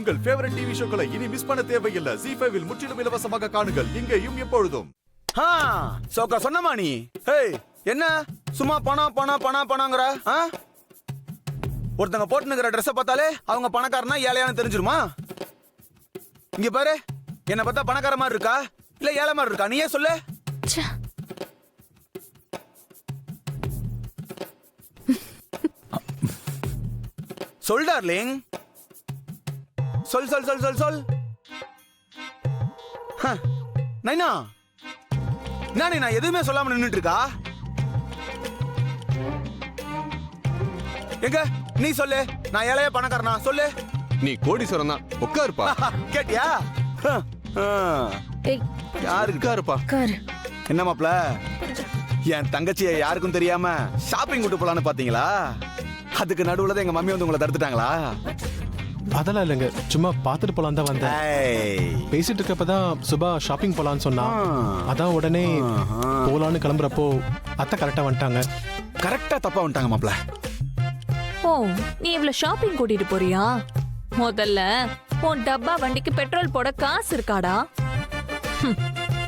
உங்கள் favourite TV ஷோக்களை இனி miss பண்ண தேவையில்லை. ZEE5 இல் முற்றிலும் இலவசமாக காணுங்கள். இங்கேயும் எப்பொழுதும். சோக்கா சொன்னமா நீ? என்ன சும்மா பணங்கிற? ஒருத்தங்க போட்டுனுங்கிற ட்ரெஸ் பார்த்தாலே அவங்க பணக்காரனா ஏழையானு தெரிஞ்சிருமா? இங்க பாரு, என்ன பார்த்தா பணக்கார மாதிரி இருக்கா இல்ல ஏழை மாதிரி இருக்கா? நீயே சொல்லு. சொல் டார்லிங், சொல் சொல் சொல் சொல் சொல். நைனா, நானே நான் எதுவுமே சொல்லாம நின்னுட்டு இருக்கா? எங்க நீ சொல்லு, நான் ஏழைய பணக்காரனா சொல்லு. நீ கோடீஸ்வரன் தான், உட்காருப்பா. கேட்டியா? யாருக்கு இருப்பா? என்ன மாப்ள, என் தங்கச்சிய யாருக்கும் தெரியாம ஷாப்பிங் கூட்டு போலான்னு பாத்தீங்களா? அதுக்கு நடுவுல எங்க மம்மி வந்து உங்களை தடுத்துட்டாங்களா? அதெல்லாம் இல்லைங்க, சும்மா பாத்துட்டு போலாம் தான் வந்தேன். பேசிட்டு இருக்கப்பதான் சுபா ஷாப்பிங் போலான்னு சொன்னா, அதான் உடனே போலான்னு கிளம்புறப்போ அத்தை கரெக்டா வந்துட்டாங்க. கரெக்டா தப்பா வந்துட்டாங்க மாப்ள. ஓ, நீ இவ்வளவு ஷாப்பிங் கூட்டிட்டு போறியா? முதல்ல உன் டப்பா வண்டிக்கு பெட்ரோல் போட காசு இருக்காடா?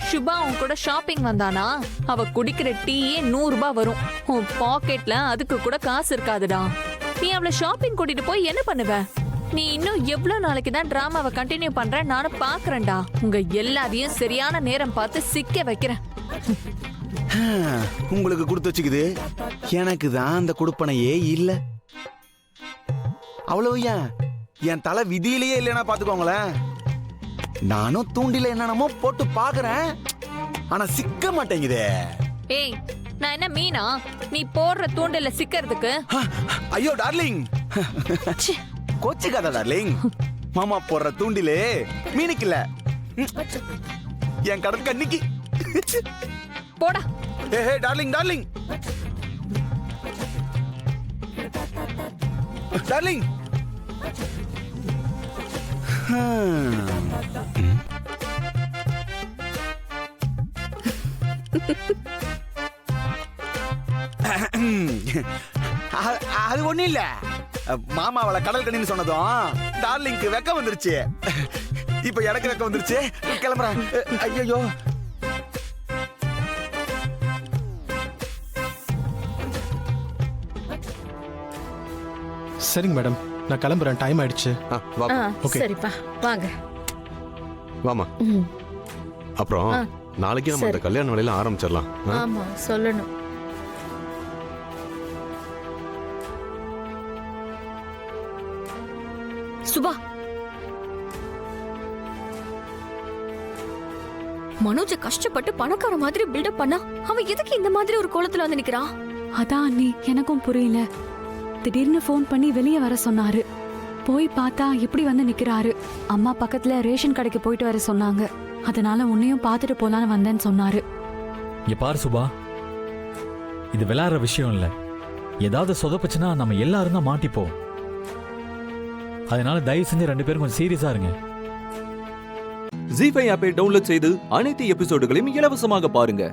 சுபா உன் கூட ஷாப்பிங் வந்தானா அவ குடிக்கிற டீயே 100 ரூபாய் வரும். உன் பாக்கெட்ல அதுக்கு கூட காசு இருக்காதுடா. நீ அவளை ஷாப்பிங் கூட்டிட்டு போய் என்ன பண்ணுவ? நீ இன்னும் எவ்வளவு நாளைக்கு தான் டிராமாவை கண்டினியூ பண்ற? நானும் பாக்குறேன்டா. உங்க எல்லாரையும் சரியான நேரம் பார்த்து சிக்க வைக்கிறேன். உங்களுக்கு கொடுத்து வச்சுக்குது, எனக்கு தான் அந்த கொடுப்பனையே இல்ல. அவ்வளவு என் தலை விதியிலேயே இல்லைன்னா பாத்துக்கோங்களேன். நானும் தூண்டில என்னென்னமோ போட்டு பாக்குறேன், ஆனா சிக்க மாட்டேங்குதே. ஏய், நான் என்ன மீனா நீ போடுற தூண்டில சிக்கிறதுக்கு? ஐயோ டார்லிங், கோச்சிக்காத டார்லிங். மாமா போடுற தூண்டிலே மீனுக்கு இல்ல, என் கடல் கண்ணிக்கு. போடா. ஏ டார்லிங் டார்லிங் டார்லிங். அது ஒண்ணு இல்ல, மாமா அவளை கடல் கண்ணின்னு சொன்னதும் டார்லிங்க்கு வெக்கம் வந்துருச்சு. இப்ப எனக்கு வெக்கம் வந்துருச்சு, கிளம்புறேன். ஐயோ, சரிங்க மேடம், நான் கிளம்புறேன், டைம் ஆயிடுச்சு. சரிப்பா, வாங்க. வாமா. அப்புறம் நாளைக்கு நம்ம அந்த கல்யாண வேலையில ஆரம்பிச்சிடலாம். ஆமா, சொல்லணும். சுபா, மனோஜ கஷ்டப்பட்டு பணக்கார மாதிரி பில்டப் பண்ணா அவன் எதுக்கு இந்த மாதிரி ஒரு கோலத்துல வந்து நிக்கிறான்? அதான் அண்ணி, எனக்கும் புரியல. திடீர்னு ஃபோன் பண்ணி வெளியே வர சொன்னாரு. போய் பார்த்தா இப்படி வந்து நிக்கிறாரு. அம்மா பக்கத்துல ரேஷன் கடைக்கு போயிட்டு வர சொன்னாங்க, அதனால உன்னையும் பார்த்துட்டு போலான்னு வந்தேன்னு சொன்னாரு. இங்க பாரு சுபா, இது விளையாடுற விஷயம் இல்ல. ஏதாவது சொதப்புச்சுன்னா நம்ம எல்லாரும் தான் மாட்டிப்போம். அதனால தயவு செஞ்சு 2 பேரும் கொஞ்சம் சீரியஸா இருங்க. ZEE5 ஆப்பை டவுன்லோட் செய்து அனைத்து எபிசோடுகளையும் இலவசமாக பாருங்க.